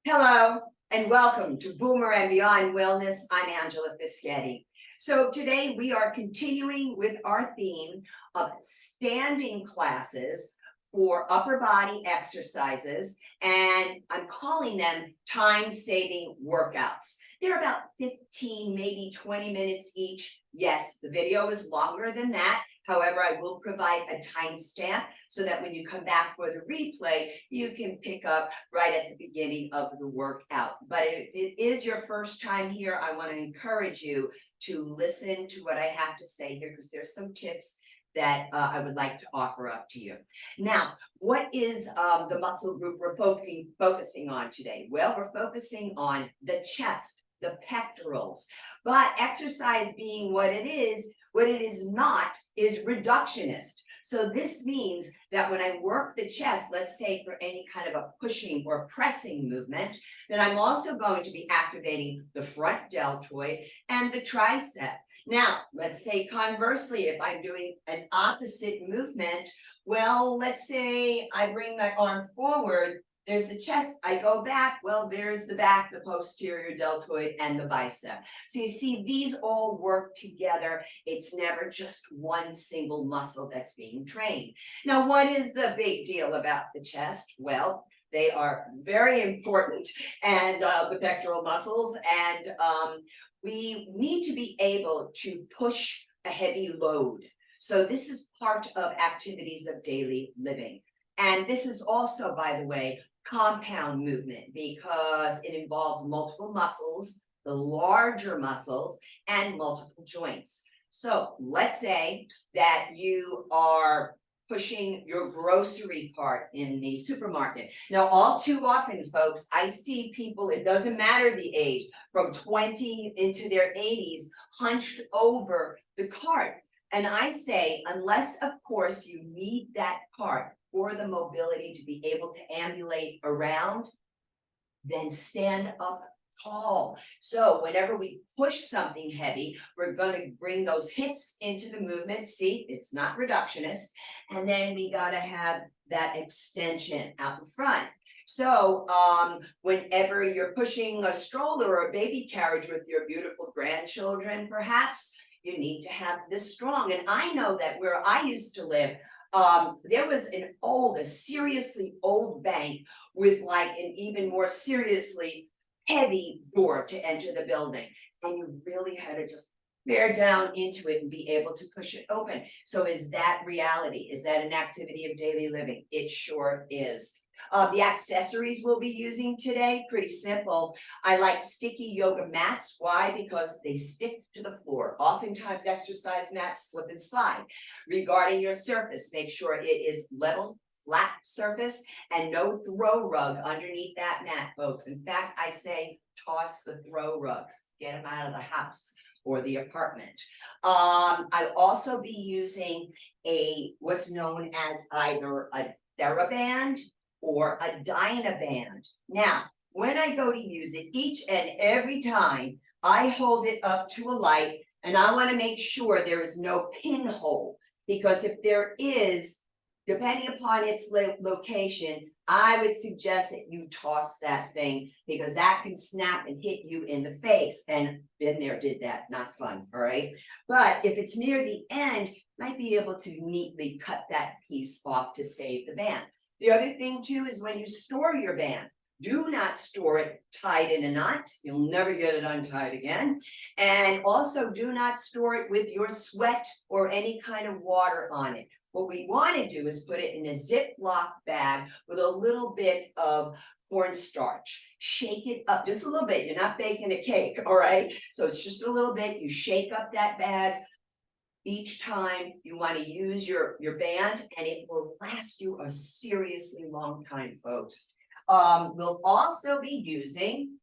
Hello and welcome to Boomer and Beyond Wellness. I'm Angela Fischetti. So today we are continuing with our theme of standing classes for upper body exercises, and I'm calling them time-saving workouts. They're about 15, maybe 20 minutes each. Yes, the video is longer than that. However, I will provide a timestamp so that when you come back for the replay, you can pick up right at the beginning of the workout. But if it is your first time here, I want to encourage you to listen to what I have to say here, because there's some tips that I would like to offer up to you. Now, what is the muscle group we're focusing on today? Well, we're focusing on the chest, the pectorals, but exercise being what it is not is reductionist. So this means that when I work the chest, let's say for any kind of a pushing or pressing movement, then I'm also going to be activating the front deltoid and the tricep. Now, let's say conversely, if I'm doing an opposite movement, well, let's say I bring my arm forward, there's the chest, I go back, well, there's the back, the posterior deltoid, and the bicep. So you see, these all work together. It's never just one single muscle that's being trained. Now, what is the big deal about the chest? Well, they are very important, and the pectoral muscles, and we need to be able to push a heavy load. So this is part of activities of daily living. And this is also, by the way, compound movement, because it involves multiple muscles, the larger muscles, and multiple joints. So let's say that you are pushing your grocery cart in the supermarket. Now, all too often, folks, I see people, it doesn't matter the age, from 20 into their 80s, hunched over the cart. And I say, unless, of course, you need that cart for the mobility to be able to ambulate around, then stand up tall. So whenever we push something heavy, we're going to bring those hips into the movement. See, it's not reductionist. And then we got to have that extension out in front. So whenever you're pushing a stroller or a baby carriage with your beautiful grandchildren, perhaps, you need to have this strong. And I know that where I used to live, there was a seriously old bank with like an even more seriously heavy door to enter the building. And you really had to just bear down into it and be able to push it open. So is that reality? Is that an activity of daily living? It sure is. The accessories we'll be using today, pretty simple. I like sticky yoga mats. Why? Because they stick to the floor. Oftentimes exercise mats slip and slide. Regarding your surface, make sure it is level, flat surface, and no throw rug underneath that mat, folks. In fact, I say toss the throw rugs. Get them out of the house or the apartment. I'll also be using what's known as either a TheraBand or a Dynaband. Now, when I go to use it, each and every time I hold it up to a light, and I want to make sure there is no pinhole, because if there is, depending upon its location, I would suggest that you toss that thing, because that can snap and hit you in the face. And been there, did that, not fun, all right? But if it's near the end, might be able to neatly cut that piece off to save the band. The other thing too is when you store your band, do not store it tied in a knot. You'll never get it untied again. And also do not store it with your sweat or any kind of water on it. What we want to do is put it in a Ziploc bag with a little bit of cornstarch. Shake it up just a little bit. You're not baking a cake, all right? So it's just a little bit. You shake up that bag. Each time you want to use your band, and it will last you a seriously long time, folks. We'll also be using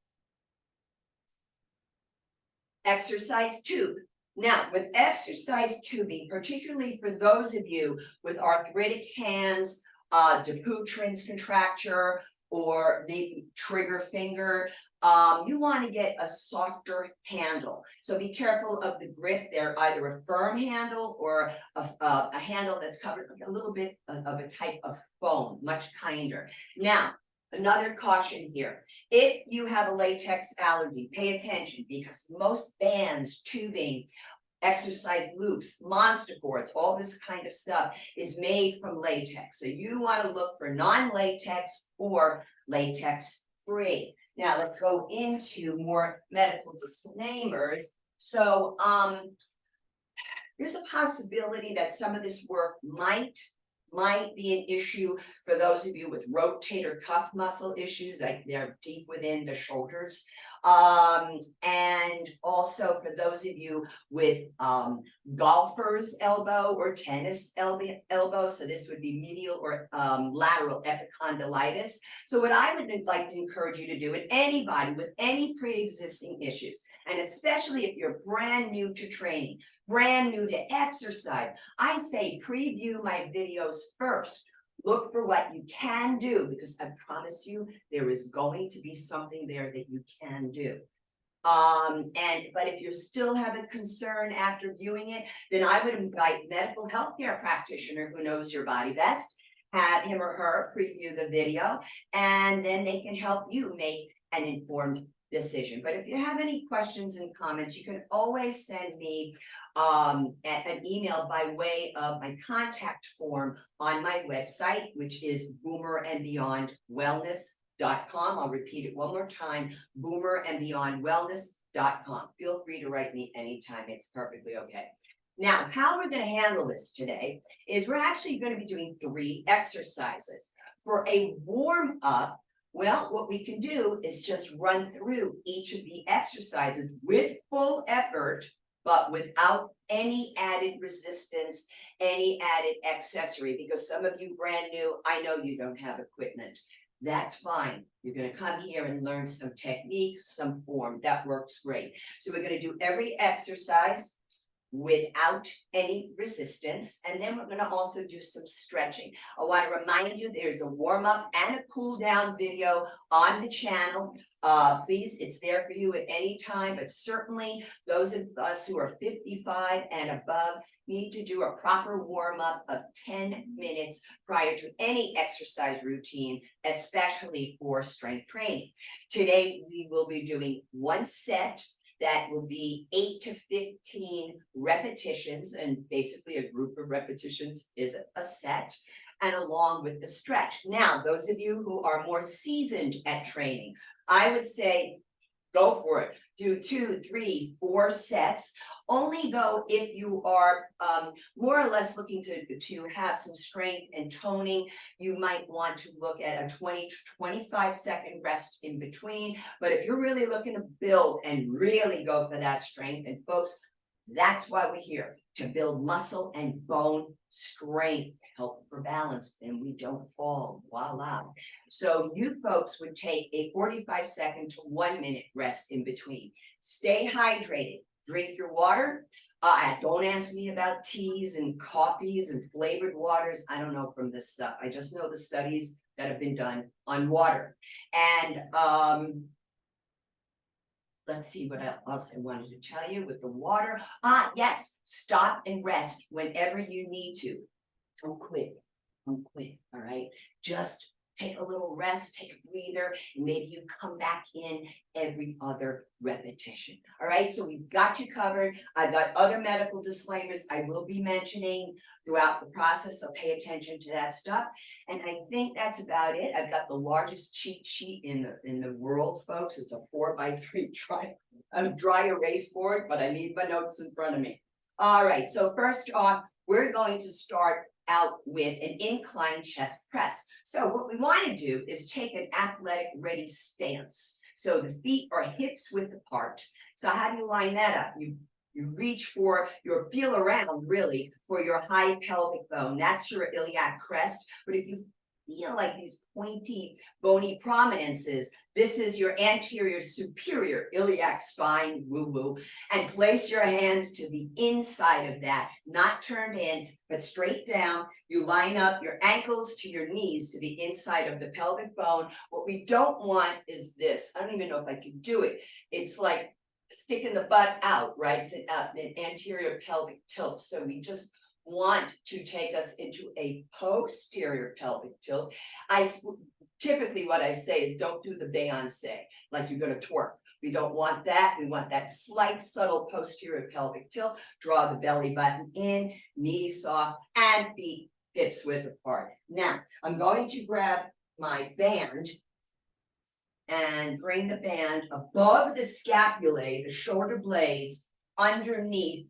exercise tube. Now, with exercise tubing, particularly for those of you with arthritic hands, Dupuytren's contracture, or maybe trigger finger, you want to get a softer handle. So be careful of the grip. They're either a firm handle or a handle that's covered with a little bit of a type of foam, much kinder. Now, Another caution here, if you have a latex allergy, pay attention because most bands, tubing, exercise loops, monster cords, all this kind of stuff is made from latex. So you want to look for non-latex or latex free. Now let's go into more medical disclaimers. So there's a possibility that some of this work might be an issue for those of you with rotator cuff muscle issues, like they're deep within the shoulders. And also for those of you with golfer's elbow or tennis elbow, so this would be medial or lateral epicondylitis. So what I would like to encourage you to do, and anybody with any pre-existing issues, and especially if you're brand new to training, brand new to exercise, I say preview my videos first. Look for what you can do, because I promise you there is going to be something there that you can do. But if you still have a concern after viewing it, then I would invite medical healthcare practitioner who knows your body best, have him or her preview the video, and then they can help you make an informed decision. But if you have any questions and comments, you can always send me an email by way of my contact form on my website, which is boomerandbeyondwellness.com. I'll repeat it one more time, boomerandbeyondwellness.com. Feel free to write me anytime. It's perfectly okay. Now, how we're going to handle this today is we're actually going to be doing 3 exercises. For a warm up, well, what we can do is just run through each of the exercises with full effort, but without any added resistance, any added accessory, because some of you brand new, I know you don't have equipment. That's fine. You're going to come here and learn some techniques, some form. That works great. So we're going to do every exercise without any resistance, and then we're going to also do some stretching. I want to remind you there's a warm-up and a cool-down video on the channel. Please, it's there for you at any time, but certainly those of us who are 55 and above need to do a proper warm-up of 10 minutes prior to any exercise routine, especially for strength training. Today, we will be doing 1 set that will be 8 to 15 repetitions, and basically a group of repetitions is a set, and along with the stretch. Now, those of you who are more seasoned at training, I would say go for it. Do 2, 3, 4 sets. Only go if you are more or less looking to have some strength and toning. You might want to look at a 20 to 25 second rest in between. But if you're really looking to build and really go for that strength, and folks, that's why we're here, to build muscle and bone strength, help for balance, and we don't fall. Voila. So you folks would take a 45-second to 1 minute rest in between. Stay hydrated. Drink your water. Don't ask me about teas and coffees and flavored waters. I don't know from this stuff. I just know the studies that have been done on water. And let's see what else I wanted to tell you with the water. Yes, stop and rest whenever you need to. Don't quit. Don't quit. All right. Just take a little rest, take a breather, and maybe you come back in every other repetition. All right, so we've got you covered. I've got other medical disclaimers I will be mentioning throughout the process, so pay attention to that stuff. And I think that's about it. I've got the largest cheat sheet in the world, folks. It's a 4x3 dry erase board, but I need my notes in front of me. All right, so first off, we're going to start out with an incline chest press. So what we want to do is take an athletic ready stance. So the feet are hips width apart. So how do you line that up? You reach for your feel around really for your high pelvic bone. That's your iliac crest. But if you feel like these pointy bony prominences, this is your anterior superior iliac spine, woo-woo, and place your hands to the inside of that, not turned in, but straight down. You line up your ankles to your knees to the inside of the pelvic bone. What we don't want is this. I don't even know if I can do it. It's like sticking the butt out, right? It's an anterior pelvic tilt. So we just want to take us into a posterior pelvic tilt. Typically what I say is don't do the Beyonce, like you're going to twerk. We don't want that. We want that slight, subtle posterior pelvic tilt. Draw the belly button in, knees soft, and feet hips width apart. Now, I'm going to grab my band and bring the band above the scapulae, the shoulder blades, underneath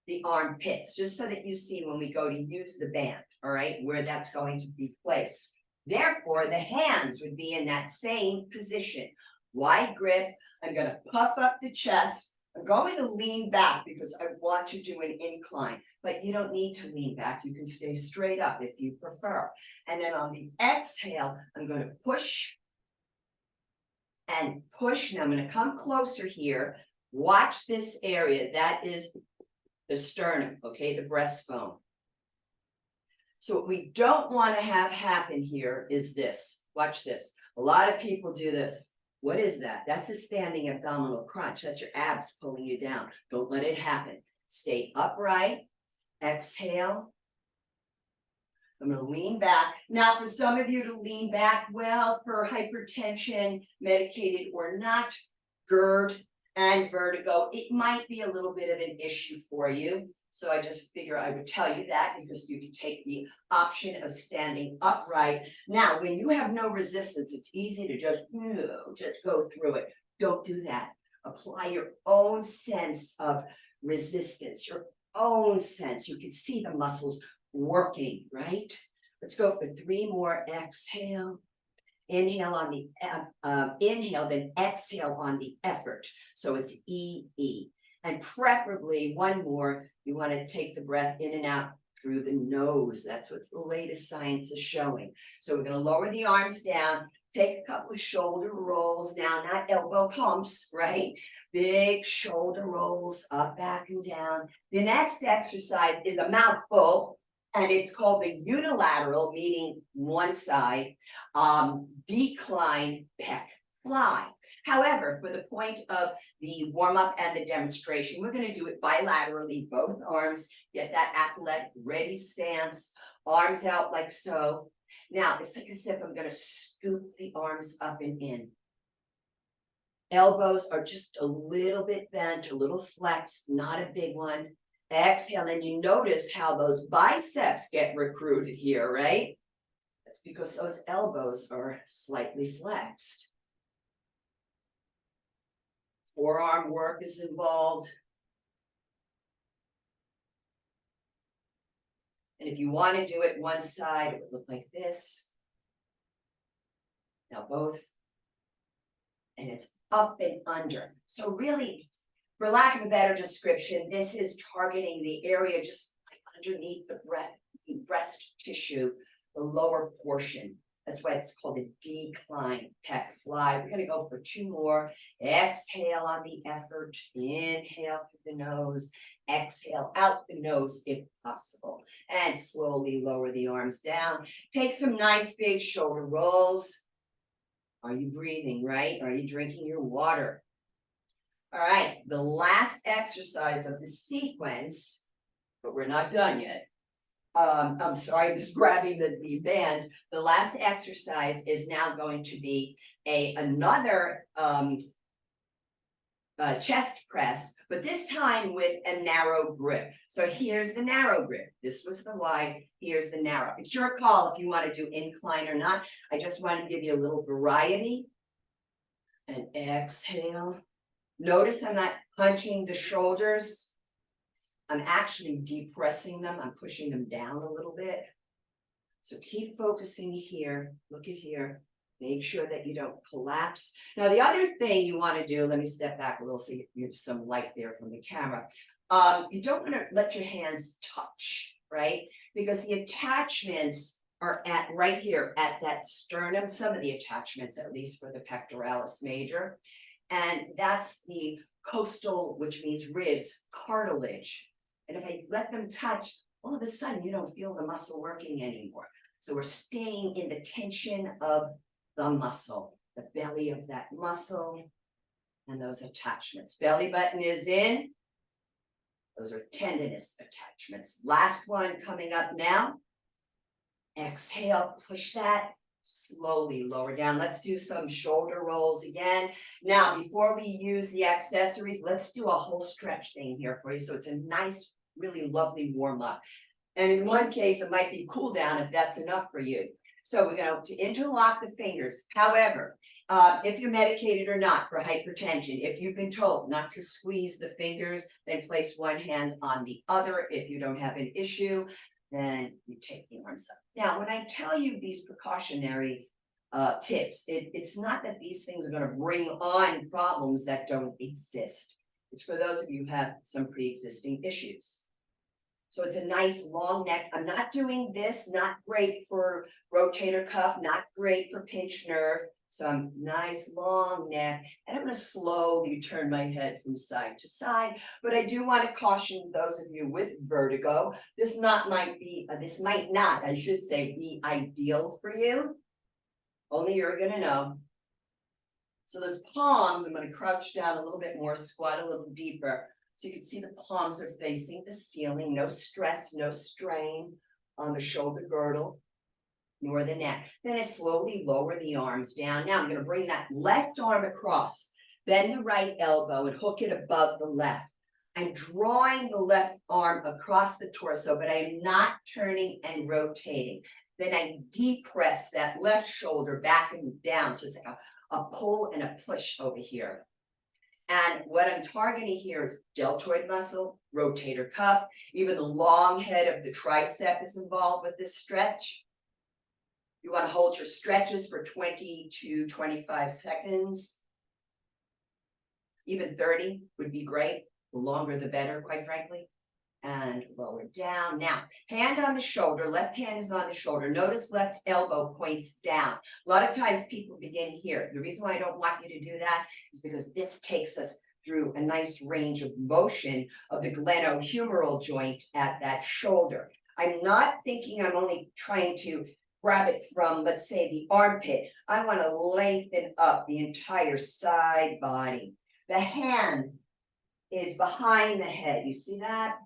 the armpits, just so that you see when we go to use the band, all right, where that's going to be placed. Therefore, the hands would be in that same position. Wide grip. I'm going to puff up the chest. I'm going to lean back because I want to do an incline, but you don't need to lean back. You can stay straight up if you prefer. And then on the exhale, I'm going to push and push. Now I'm going to come closer here. Watch this area. That is the sternum, okay, the breastbone. So what we don't want to have happen here is this. Watch this. A lot of people do this. What is that? That's a standing abdominal crunch. That's your abs pulling you down. Don't let it happen. Stay upright. Exhale. I'm going to lean back. Now, for some of you to lean back, well, for hypertension, medicated or not, GERD and vertigo, it might be a little bit of an issue for you. So I just figure I would tell you that because you could take the option of standing upright. Now, when you have no resistance, it's easy to just go through it. Don't do that. Apply your own sense of resistance, your own sense. You can see the muscles working, right? Let's go for 3 more. Exhale. Inhale on the inhale, then exhale on the effort. So it's E-E. And preferably 1 more, you want to take the breath in and out through the nose. That's what the latest science is showing. So we're going to lower the arms down, take a couple of shoulder rolls now, not elbow pumps, right? Big shoulder rolls up, back, and down. The next exercise is a mouthful, and it's called the unilateral, meaning one side, decline pec fly. However, for the point of the warm-up and the demonstration, we're going to do it bilaterally, both arms, get that athletic ready stance, arms out like so. Now, it's like as if I'm going to scoop the arms up and in. Elbows are just a little bit bent, a little flexed, not a big one. Exhale, and you notice how those biceps get recruited here, right? That's because those elbows are slightly flexed. Forearm work is involved. And if you want to do it one side, it would look like this. Now both. And it's up and under. So really, for lack of a better description, this is targeting the area just underneath the breast tissue, the lower portion. That's why it's called the decline pec fly. We're going to go for 2 more. Exhale on the effort. Inhale through the nose. Exhale out the nose if possible. And slowly lower the arms down. Take some nice big shoulder rolls. Are you breathing, right? Are you drinking your water? All right, the last exercise of the sequence, but we're not done yet. I'm sorry, I'm just grabbing the band. The last exercise is now going to be another chest press, but this time with a narrow grip. So here's the narrow grip. This was the wide, here's the narrow. It's your call if you want to do incline or not. I just want to give you a little variety. And exhale. Notice I'm not punching the shoulders. I'm actually depressing them. I'm pushing them down a little bit. So keep focusing here. Look at here. Make sure that you don't collapse. Now, the other thing you want to do, let me step back a little so you have some light there from the camera. You don't want to let your hands touch, right? Because the attachments are at right here at that sternum. Some of the attachments, at least for the pectoralis major. And that's the costal, which means ribs, cartilage. And if I let them touch, all of a sudden you don't feel the muscle working anymore. So we're staying in the tension of the muscle, the belly of that muscle, and those attachments. Belly button is in. Those are tendinous attachments. Last one coming up now. Exhale, push that. Slowly lower down. Let's do some shoulder rolls again. Now, before we use the accessories, let's do a whole stretch thing here for you. So it's a nice, really lovely warm up. And in one case, it might be cool down if that's enough for you. So we're going to interlock the fingers. However, if you're medicated or not for hypertension, if you've been told not to squeeze the fingers, then place one hand on the other. If you don't have an issue, then you take the arms up. Now, when I tell you these precautionary tips, it's not that these things are going to bring on problems that don't exist. It's for those of you who have some pre-existing issues. So it's a nice long neck. I'm not doing this, not great for rotator cuff, not great for pinched nerve. So I'm nice long neck, and I'm going to slowly turn my head from side to side. But I do want to caution those of you with vertigo. This might not, I should say, be ideal for you. Only you're going to know. So those palms, I'm going to crouch down a little bit more, squat a little deeper. So you can see the palms are facing the ceiling. No stress, no strain on the shoulder girdle nor the neck. Then I slowly lower the arms down. Now I'm going to bring that left arm across, bend the right elbow and hook it above the left. I'm drawing the left arm across the torso, but I am not turning and rotating. Then I depress that left shoulder back and down. So it's like a pull and a push over here. And what I'm targeting here is deltoid muscle, rotator cuff, even the long head of the tricep is involved with this stretch. You want to hold your stretches for 20 to 25 seconds. Even 30 would be great. The longer, the better, quite frankly. And lower down. Now, hand on the shoulder. Left hand is on the shoulder. Notice left elbow points down. A lot of times people begin here. The reason why I don't want you to do that is because this takes us through a nice range of motion of the glenohumeral joint at that shoulder. I'm not thinking I'm only trying to grab it from, let's say, the armpit. I want to lengthen up the entire side body. The hand is behind the head. You see that?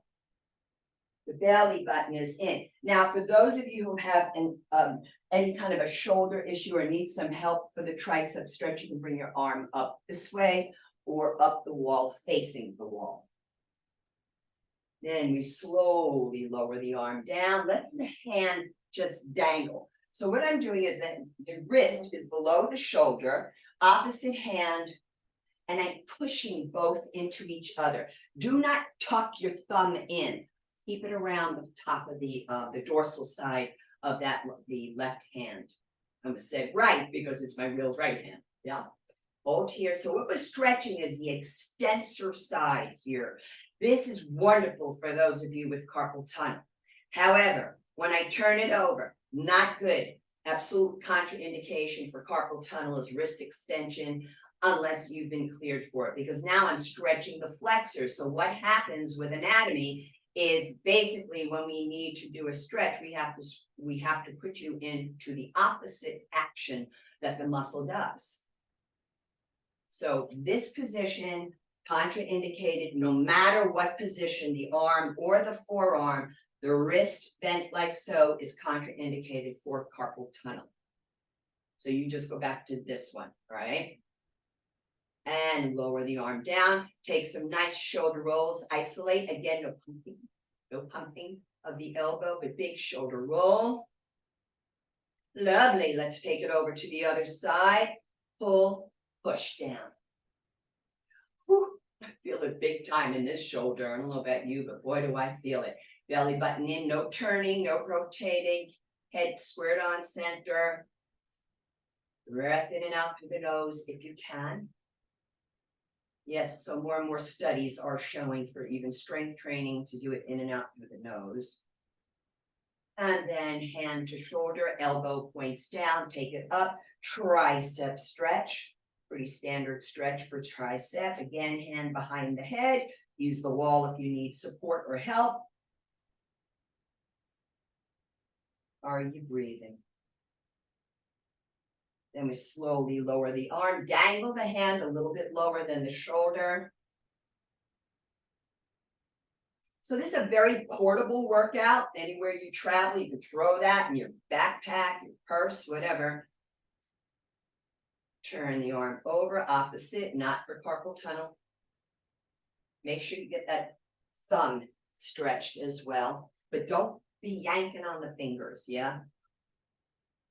The belly button is in. Now, for those of you who have any kind of a shoulder issue or need some help for the tricep stretch, you can bring your arm up this way or up the wall, facing the wall. Then we slowly lower the arm down, let the hand just dangle. So what I'm doing is that the wrist is below the shoulder, opposite hand, and I'm pushing both into each other. Do not tuck your thumb in. Keep it around the top of the dorsal side of the left hand. I'm going to say right because it's my real right hand. Yeah. Hold here. So what we're stretching is the extensor side here. This is wonderful for those of you with carpal tunnel. However, when I turn it over, not good. Absolute contraindication for carpal tunnel is wrist extension unless you've been cleared for it, because now I'm stretching the flexors. So what happens with anatomy is basically when we need to do a stretch, we have to put you into the opposite action that the muscle does. So this position, contraindicated, no matter what position, the arm or the forearm, the wrist bent like so is contraindicated for carpal tunnel. So you just go back to this one, right? And lower the arm down. Take some nice shoulder rolls. Isolate. Again, no pumping of the elbow, but big shoulder roll. Lovely. Let's take it over to the other side. Pull, push down. Whew, I feel it big time in this shoulder. I don't know about you, but boy, do I feel it. Belly button in, no turning, no rotating. Head squared on center. Breath in and out through the nose if you can. Yes, so more and more studies are showing for even strength training to do it in and out through the nose. And then hand to shoulder, elbow points down, take it up, tricep stretch. Pretty standard stretch for tricep. Again, hand behind the head. Use the wall if you need support or help. Are you breathing? Then we slowly lower the arm, dangle the hand a little bit lower than the shoulder. So this is a very portable workout. Anywhere you travel, you can throw that in your backpack, your purse, whatever. Turn the arm over, opposite, not for carpal tunnel. Make sure you get that thumb stretched as well, but don't be yanking on the fingers, yeah?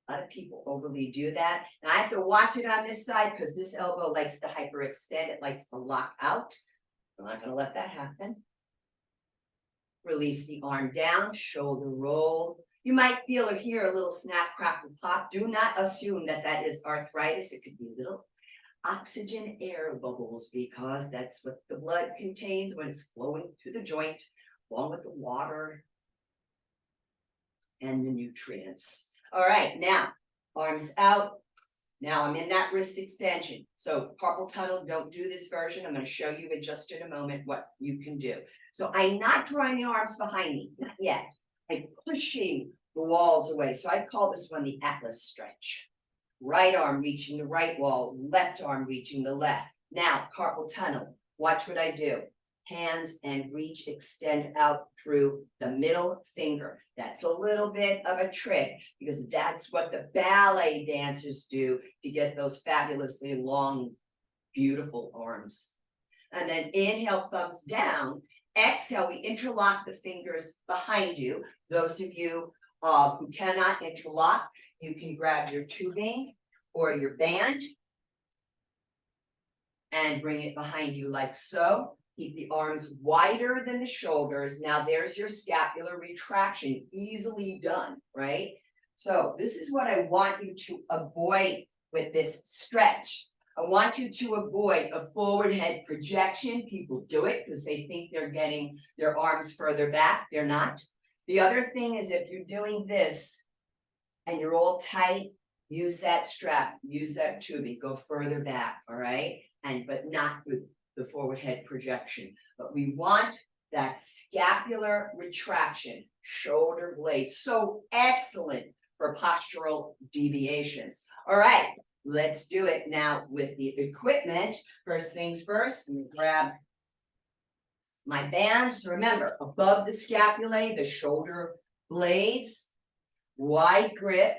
A lot of people overly do that. Now I have to watch it on this side because this elbow likes to hyperextend, it likes to lock out. I'm not gonna let that happen. Release the arm down, shoulder roll. You might feel or hear a little snap, crackle, pop. Do not assume that that is arthritis. It could be little oxygen air bubbles because that's what the blood contains when it's flowing to the joint, along with the water and the nutrients. All right, now, arms out. Now I'm in that wrist extension. So carpal tunnel, don't do this version. I'm going to show you in just in a moment what you can do. So I'm not drawing the arms behind me, not yet. I'm pushing the walls away. So I call this one the Atlas stretch. Right arm reaching the right wall, left arm reaching the left. Now, carpal tunnel, watch what I do. Hands and reach, extend out through the middle finger. That's a little bit of a trick because that's what the ballet dancers do to get those fabulously long, beautiful arms. And then inhale, thumbs down. Exhale, we interlock the fingers behind you. Those of you who cannot interlock, you can grab your tubing or your band and bring it behind you like so. Keep the arms wider than the shoulders. Now there's your scapular retraction, easily done, right? So this is what I want you to avoid with this stretch. I want you to avoid a forward head projection. People do it because they think they're getting their arms further back. They're not. The other thing is if you're doing this and you're all tight, use that strap, use that tubing, go further back, all right? But not with the forward head projection. But we want that scapular retraction, shoulder blades. So excellent for postural deviations. All right, let's do it now with the equipment. First things first, let me grab my bands. Remember, above the scapulae, the shoulder blades, wide grip.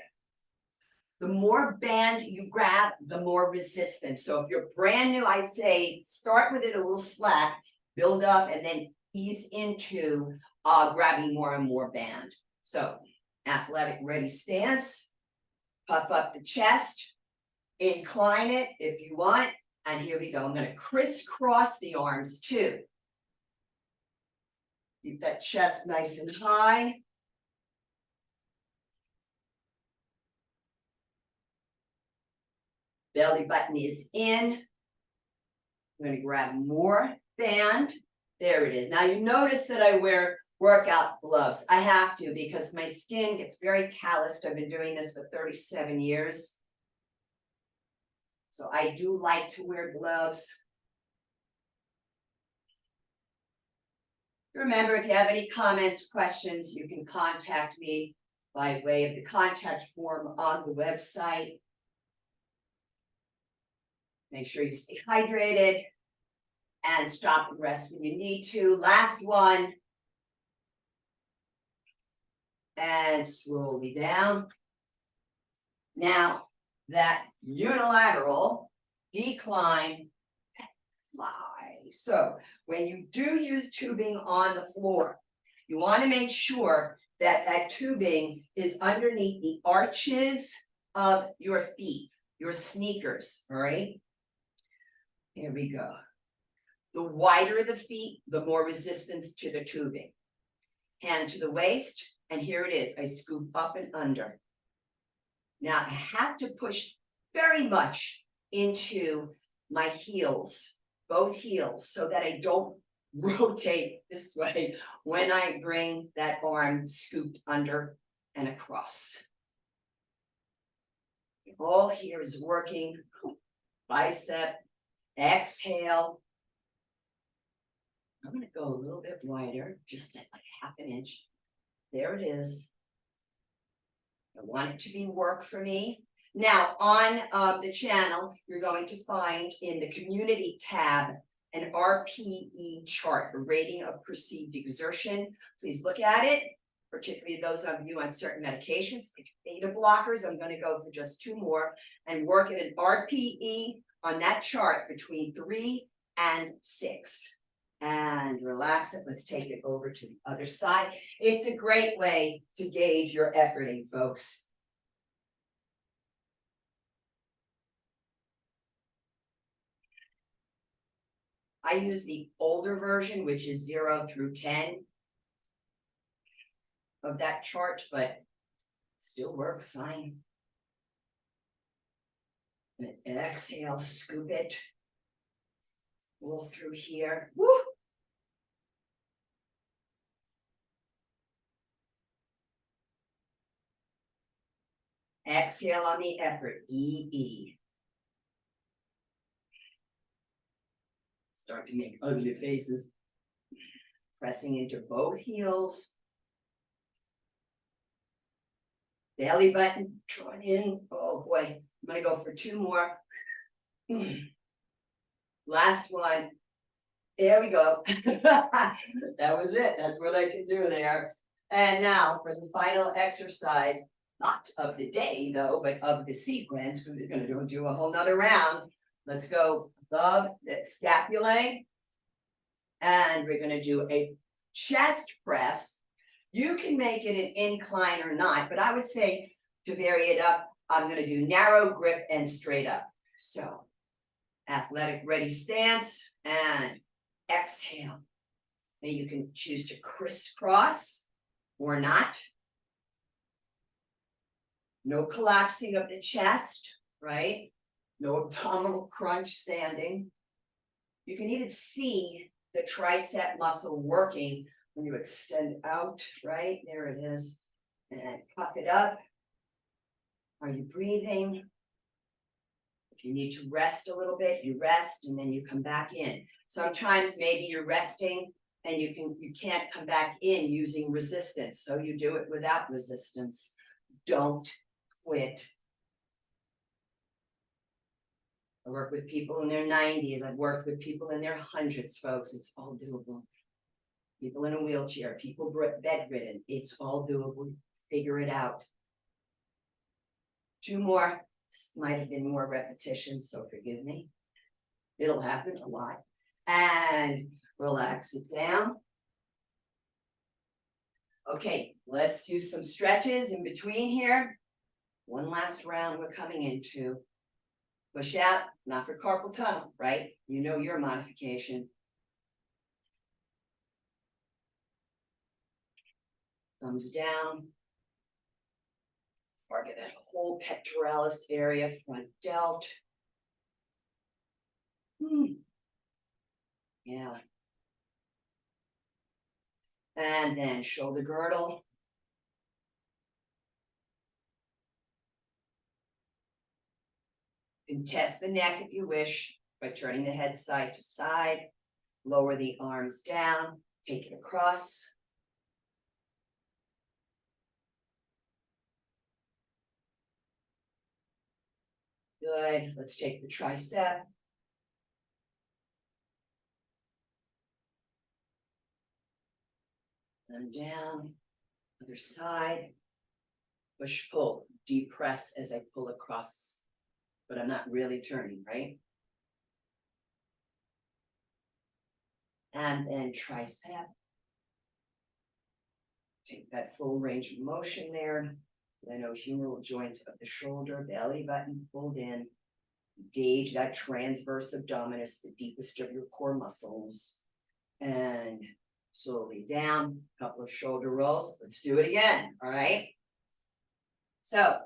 The more band you grab, the more resistance. So if you're brand new, I say start with it a little slack, build up, and then ease into grabbing more and more band. So athletic ready stance, puff up the chest, incline it if you want, and here we go. I'm going to crisscross the arms too. Keep that chest nice and high. Belly button is in. I'm going to grab more band. There it is. Now you notice that I wear workout gloves. I have to because my skin gets very calloused. I've been doing this for 37 years. So I do like to wear gloves. Remember, if you have any comments, questions, you can contact me by way of the contact form on the website. Make sure you stay hydrated and stop and rest when you need to. Last one. And slowly down. Now, that unilateral decline pec fly. So when you do use tubing on the floor, you want to make sure that that tubing is underneath the arches of your feet, your sneakers, all right? Here we go. The wider the feet, the more resistance to the tubing. Hand to the waist, and here it is. I scoop up and under. Now I have to push very much into my heels, both heels, so that I don't rotate this way when I bring that arm scooped under and across. All here is working. Bicep. Exhale. I'm going to go a little bit wider, just like half an inch. There it is. I want it to be work for me. Now, on the channel, you're going to find in the community tab an RPE chart, a rating of perceived exertion. Please look at it, particularly those of you on certain medications, like beta blockers. I'm going to go for just 2 more and work at an RPE on that chart between 3 and 6. And relax it. Let's take it over to the other side. It's a great way to gauge your efforting, folks. I use the older version, which is 0 through 10 of that chart, but it still works fine. And exhale, scoop it. Roll through here. Woo! Exhale on the effort, E. Start to make ugly faces. Pressing into both heels. Belly button drawn in. Oh boy, I'm gonna go for 2 more. Last one. There we go. That was it. That's what I can do there. And now for the final exercise, not of the day though, but of the sequence, because we're going to do a whole nother round. Let's go above that scapulae. And we're going to do a chest press. You can make it an incline or not, but I would say to vary it up, I'm going to do narrow grip and straight up. So athletic ready stance and exhale. Now you can choose to crisscross or not. No collapsing of the chest, right? No abdominal crunch standing. You can even see the tricep muscle working when you extend out, right? There it is. And puff it up. Are you breathing? If you need to rest a little bit, you rest and then you come back in. Sometimes maybe you're resting and you can't come back in using resistance. So you do it without resistance. Don't quit. I work with people in their 90s. I've worked with people in their 100s, folks. It's all doable. People in a wheelchair, people bedridden. It's all doable. Figure it out. 2 more. This might have been more repetitions, so forgive me. It'll happen a lot. And relax it down. Okay, let's do some stretches in between here. One last round we're coming into. Push out, not for carpal tunnel, right? You know your modification. Thumbs down. Target that whole pectoralis area, front delt. Yeah. And then shoulder girdle. You can test the neck if you wish by turning the head side to side. Lower the arms down, take it across. Good. Let's take the tricep. And down. Other side. Push, pull. Deep press as I pull across. But I'm not really turning, right? And then tricep. Take that full range of motion there. Glenohumeral joint of the shoulder, belly button pulled in. Engage that transverse abdominis, the deepest of your core muscles. And slowly down, a couple of shoulder rolls. Let's do it again, all right? So,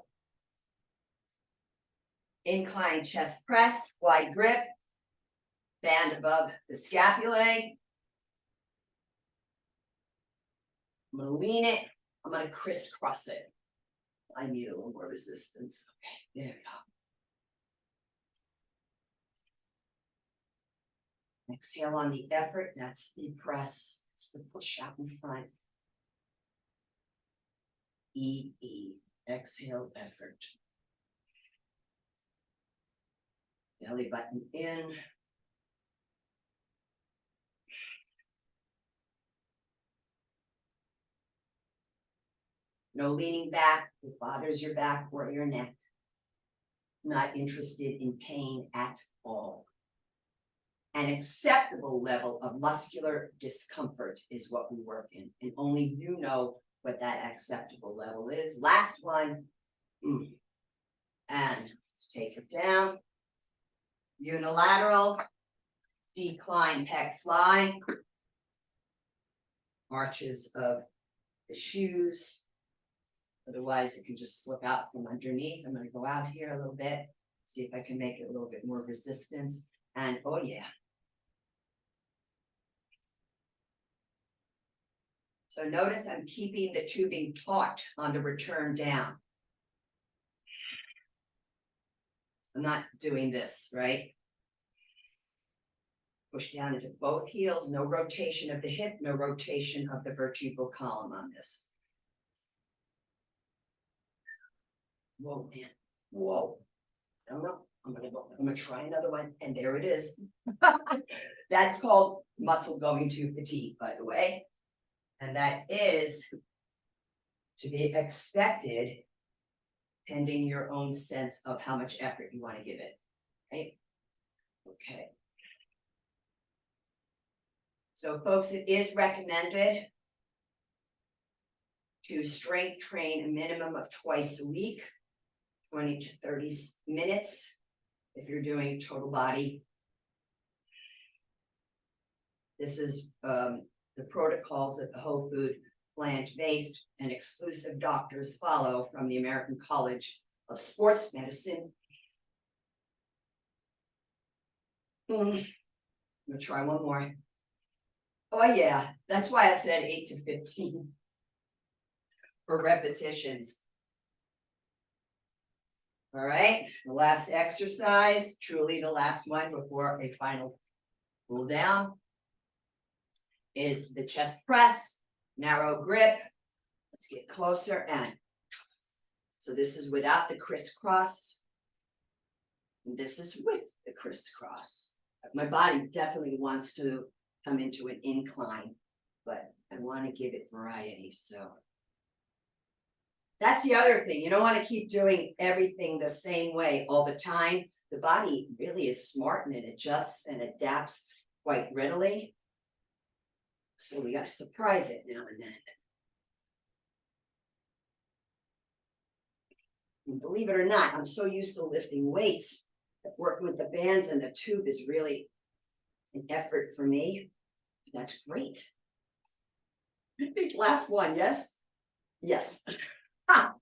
incline chest press, wide grip, band above the scapulae. I'm going to lean it. I'm going to crisscross it. I need a little more resistance. Okay, there we go. Exhale on the effort. That's the press. It's the push out in front. E. Exhale, effort. Belly button in. No leaning back, it bothers your back or your neck. Not interested in pain at all. An acceptable level of muscular discomfort is what we work in, and only you know what that acceptable level is. Last one, and let's take it down. Unilateral Decline Pec Fly. Arches of the shoes. Otherwise, it can just slip out from underneath. I'm going to go out here a little bit, see if I can make it a little bit more resistance. And oh yeah. So notice I'm keeping the tubing taut on the return down. I'm not doing this, right? Push down into both heels, no rotation of the hip, no rotation of the vertebral column on this. Whoa, man. Whoa. I don't know. I'm gonna try another one, and there it is. That's called muscle going to fatigue, by the way. And that is to be expected pending your own sense of how much effort you want to give it. Right? Okay. So folks, it is recommended to strength train a minimum of twice a week, 20 to 30 minutes if you're doing total body. This is the protocols that the whole food, plant-based, and exclusive doctors follow from the American College of Sports Medicine. I'm gonna try one more. Oh yeah, that's why I said 8 to 15 for repetitions. All right, the last exercise, truly the last one before a final cool down, is the chest press, narrow grip. Let's get closer, and so this is without the crisscross. And this is with the crisscross. My body definitely wants to come into an incline, but I want to give it variety. So that's the other thing. You don't want to keep doing everything the same way all the time. The body really is smart, and it adjusts and adapts quite readily. So we got to surprise it now and then. And believe it or not, I'm so used to lifting weights that working with the bands and the tube is really an effort for me. That's great. I think last one, yes? Yes. All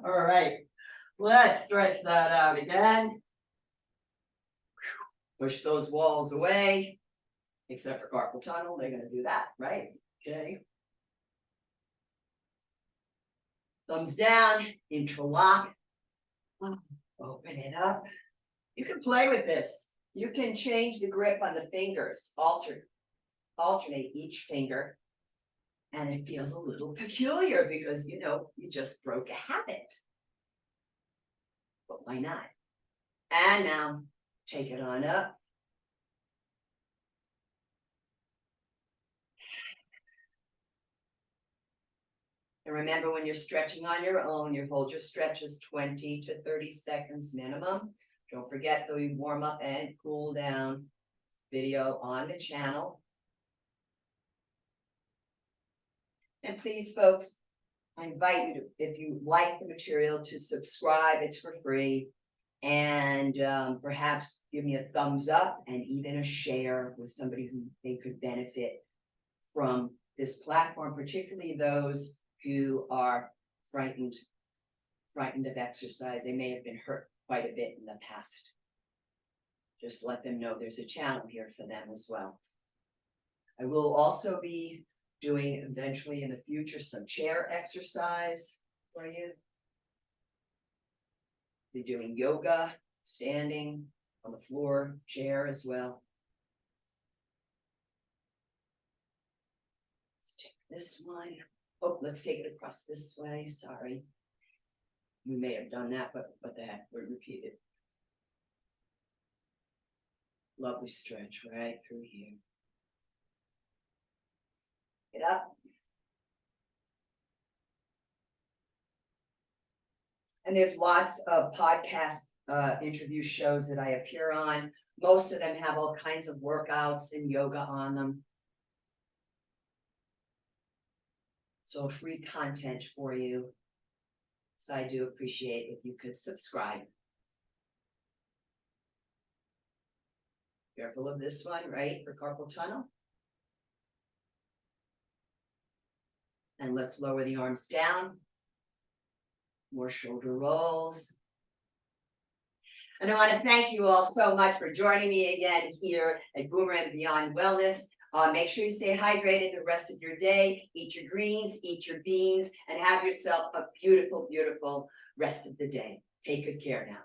right, let's stretch that out again. Push those walls away, except for carpal tunnel, they're gonna do that, right? Okay. Thumbs down, interlock, open it up. You can play with this. You can change the grip on the fingers, alternate each finger. And it feels a little peculiar because, you know, you just broke a habit. But why not? And now take it on up. And remember, when you're stretching on your own, you hold your stretches 20 to 30 seconds minimum. Don't forget, though, you warm up and cool down. Video on the channel. And please, folks, I invite you to, if you like the material, to subscribe. It's for free. And perhaps give me a thumbs up and even a share with somebody who they could benefit from this platform, particularly those who are frightened of exercise. They may have been hurt quite a bit in the past. Just let them know there's a channel here for them as well. I will also be doing eventually in the future some chair exercise for you. Be doing yoga, standing on the floor, chair as well. Let's take this one. Oh, let's take it across this way. Sorry. We may have done that, but what the heck, we'll repeat it. Lovely stretch right through here. Get up. And there's lots of podcast interview shows that I appear on. Most of them have all kinds of workouts and yoga on them. So free content for you. So I do appreciate if you could subscribe. Careful of this one, right, for carpal tunnel. And let's lower the arms down. More shoulder rolls. And I want to thank you all so much for joining me again here at Boomer and Beyond Wellness. Make sure you stay hydrated the rest of your day. Eat your greens, eat your beans, and have yourself a beautiful, beautiful rest of the day. Take good care now.